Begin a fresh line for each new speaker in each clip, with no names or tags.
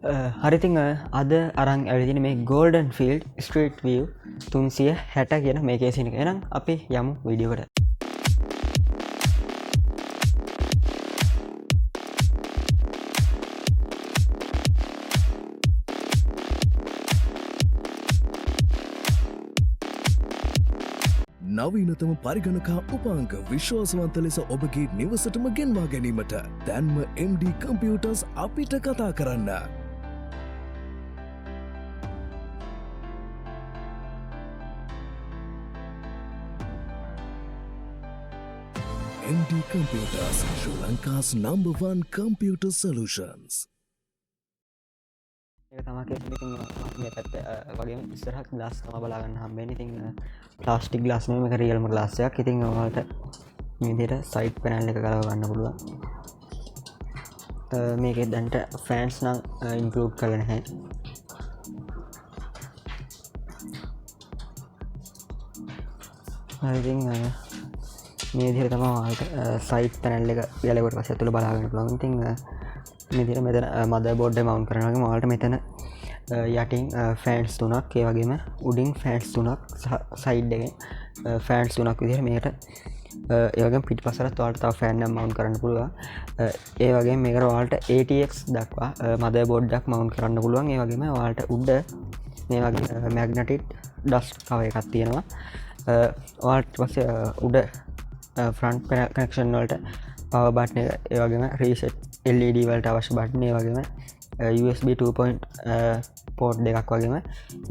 හරිතිං අද අරං ඇවිදින මේ ගෝල්ඩන් ෆිල්ඩ් ස්ට්‍රීට් විය් 360 කියන මේ කේසින එනම් අපි යමු වීඩියෝකට.
නවීනතම පරිගණකා උපාංක විශ්වාසවන්ත ලෙස ඔබගේ නිවසටම ගෙන්වා ගැනීමට දැන්ම MD කම්පියුටර්ස් අපිට කතා කරන්න. MD Computers, Sri Lanka's #1 computer solutions.
මේ පැත්ත වගේ ඉස්සරහක් ග්ලාස් තම බලාගන්න හම්බෙන්නේ. ඉතින් ප්ලාස්ටික් ග්ලාස් නෙමෙයි මේක රියල්ම ග්ලාස් එකක්. ඉතින් ඔයාලට මේ විදිහට සයිඩ් පැනල් එක ගලව ගන්න පුළුවන්. මේකේ දැන්ට ෆෑන්ස් නම් ඉන්ක්ලූඩ් කරලා නැහැ. ඉතින් මේ විදිහට තමයි ඔයාලට සයිඩ් පැනල් එක ගලවුවට පස්සේ ඇතුළ බලා ගන්න පුළුවන්. ඉතින් මේ විදිහට මෙතන මදර් බෝඩ් එක මවුන්ට් කරනවා වගේම ඔයාලට මෙතන යටින් ෆෑන්ස් තුනක්, ඒ වගේම උඩින් ෆෑන්ස් තුනක්, සයිඩ් එකෙන් ෆෑන්ස් තුනක් විදිහට මේකට ඒ වගේම පිටිපස්සට ඔයාලට තව ෆෑන් එකක් මවුන්ට් කරන්න පුළුවන්. ඒ වගේම මේකට ඔයාලට ATX දක්වා මදර් බෝඩ් එකක් මවුන්ට් කරන්න පුළුවන්. ඒ වගේම ඔයාලට උඩ මේ වගේ මැග්නටික් ඩස්ට් කවර් එකක් තියෙනවා. ඔයාලට පස්සේ උඩ ෆ්‍රන්ට් පැනල් කනෙක්ෂන් වලට පවර් බටන් එක, ඒ වගේම රීසෙට් LED වලට අවශ්‍ය බටන්, ඒ වගේම USB 2.0 පෝට් දෙකක්, වගේම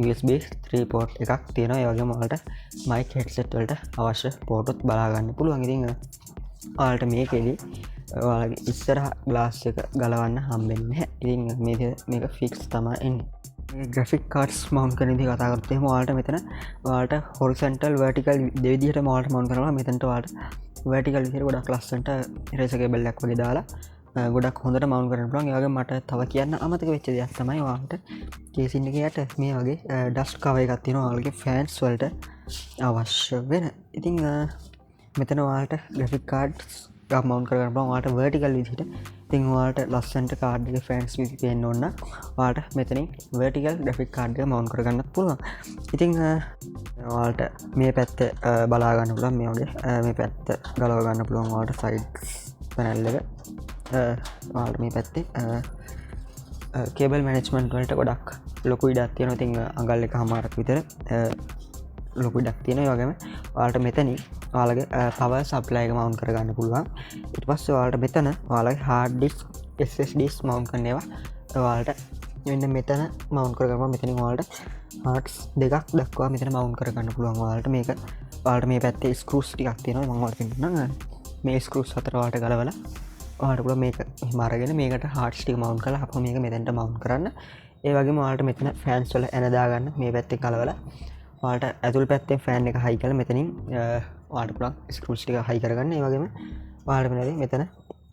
USB 3 පෝට් එකක් තියෙනවා. ඒ වගේම ඔයාලට මයික් හෙඩ්සෙට් වලට අවශ්‍ය පෝට්ත් බලා ගන්න පුළුවන්. ඉතින් ඔයාලට මේකෙදි ඔයාලගේ ඉස්සරහ ග්ලාස් එක ගලවන්න හම්බෙන්නේ නැහැ. ඉතින් මේක ෆික්ස් තමයි එන්නේ. ග්‍රෆික් කාඩ්ස් මවුන්ට් කරන විදිහ කතා කරද්දී ඔයාලට මෙතන ඔයාලට හොරිසොන්ටල් වර්ටිකල් දෙවිදිහට ඔයාලට මවුන්ට් කරනවා. මෙතනට ඔයාලට වර්ටිකල් විදිහට ගොඩක් ලස්සනට ඉරේසර් කේබල් එකක් වගේ දාලා ගොඩක් හොඳට මවුන්ට් කරන්න පුළුවන්. ඒ වගේම මට තව කියන්න අමතක වෙච්ච දෙයක් තමයි ඔයාලට කේසින් එකේ යට මේ වගේ ඩස්ට් කවර් එකක් තියෙනවා ඔයාලගේ ෆෑන්ස් වලට අවශ්‍ය වෙන. ඉතින් මෙතන ඔයාලට ග්‍රැෆික් කාඩ්ස් එකක් මවුන්ට් කරගන්න පුළුවන් ඔයාලට වර්ටිකල් විදිහට. ඉතින් ඔයාලට ලස්සනට කාඩ් එකේ ෆෑන්ස් විදිහට පේන්න ඕන නම් ඔයාලට මෙතනින් වර්ටිකල් ග්‍රැෆික් කාඩ් එක මවුන්ට් කරගන්නත් පුළුවන්. ඉතින් ඔයාලට මේ පැත්ත බලා ගන්න පුළුවන්. මේ වගේ මේ පැත්ත ගලව ගන්න පුළුවන් ඔයාලට සයිඩ් පැනල් එක. ඔයාලට මේ පැත්තේ කේබල් මැනේජ්මන්ට් වලට ගොඩක් ලොකු ඉඩක් තියෙනවා. ඉතින් අඟල් එකමාරක් විතර ලොකු ඉඩක් තියෙනවා. ඒ වගේම ඔයාලට මෙතනින් ඔයාලගේ පවර් සප්ලයි එක මවුන්ට් කරගන්න පුළුවන්. ඊට පස්සේ ඔයාලට මෙතන ඔයාලගේ හાર્ඩ් ඩිස්ක් SSDs මවුන්ට් කරන ඒවා ඔයාලට මෙන්න මෙතන මවුන්ට් කරගන්න. මෙතනින් ඔයාලට හાર્ඩ්ස් දෙකක් දක්වා මෙතන මවුන්ට් කරගන්න පුළුවන්. ඔයාලට ඔයාලට මේ පැත්තේ ස්ක්‍රූස් ටිකක් තියෙනවා. මම ඔයාලට පෙන්නන්නම්. මේ ස්ක්‍රූස් හතර ඔයාලට ගලවලා ඔයාලට පුළුවන් මේක එහෙම අරගෙන මේකට හાર્ඩ්ස් ටික මවුන්ට් කරලා අපහු මේක මෙතෙන්ට මවුන්ට් කරන්න. ඒ වගේම ඔයාලට මෙතන ෆෑන්ස් වල එන දාගන්න මේ පැත්තේ ගලවලා ඔයාලට ඇතුල් පැත්තේ ෆෑන් එක හයි කරලා මෙතනින් ඔයාලට පුළුවන් ස්ක්‍රූස් ටික හයි කරගන්න. ඒ වගේම ඔයාලට මෙතන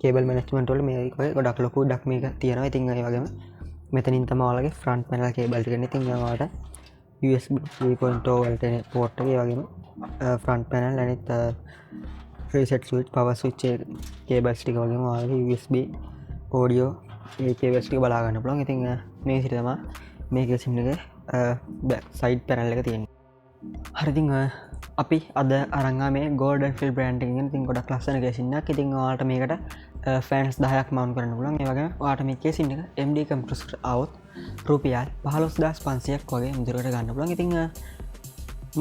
කේබල් මැනේජ්මන්ට් වල මේ වගේ ගොඩක් ලොකු ඩක් මේක තියෙනවා. ඉතින් ඒ වගේම මෙතනින් තමයි ඔයාලගේ ෆ්‍රන්ට් පැනල් කේබල් ටික එන්නේ. ඉතින් ඔයාලට USB 3.0 වලට එන පෝට් එක, ඒ වගේම ෆ්‍රන්ට් පැනල් අනිත් reset switch, power switch cables ටික, වගේම ඔයාලගේ USB ඔඩියෝ ඒ කේබල්ස් ටික බලා ගන්න පුළුවන්. ඉතින් මේ විදිහට තමයි මේ කේසින් එකේ සයිඩ් පැනල් එක තියෙන්නේ. හරි, ඉතින් අපි අද අරන් ආවේ ගෝල්ඩන් ෆිල්ඩ් බ්‍රෑන්ඩ් එකකින්. ඉතින් ගොඩක් ලස්සන කේසින් එකක්. ඉතින් ඔයාලට මේකට ෆෑන්ස් 10ක් මවුන්ට් කරන්න පුළුවන්. ඒ වගේම ඔයාලට මේ කේසින් එක MD කම්ප්‍රෙසර් આવොත් රුපියල් 15500ක් වගේ මුදලකට ගන්න පුළුවන්. ඉතින්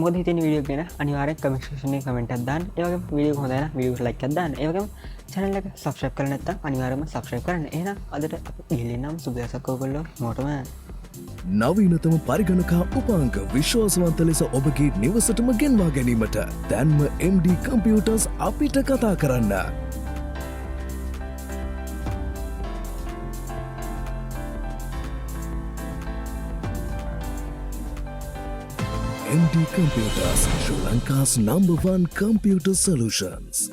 මොකද හිතෙන්නේ වීඩියෝ ගැන අනිවාර්යෙන් කමෙන්ට් සෙක්ෂන් එකේ කමෙන්ට් එකක් දාන්න. ඒ වගේම වීඩියෝ එක හොඳ නම් වීඩියෝට ලයික් එකක් දාන්න. ඒ වගේම channel එක subscribe කරලා නැත්නම් අනිවාර්යයෙන්ම subscribe කරන්න. එහෙනම් අදට අපි ගිහින් සුබදසක් ඔයගොල්ලෝ මොකටම
නවීනතම පරිගණකා උපාංක විශ්වාසවන්ත ලෙස ඔබගේ නිවසටම ගෙන්වා ගැනීමට දැන්ම MD කම්පියුටර්ස් අපිට කතා කරන්න. MD Computers, Sri Lanka's #1 computer solutions.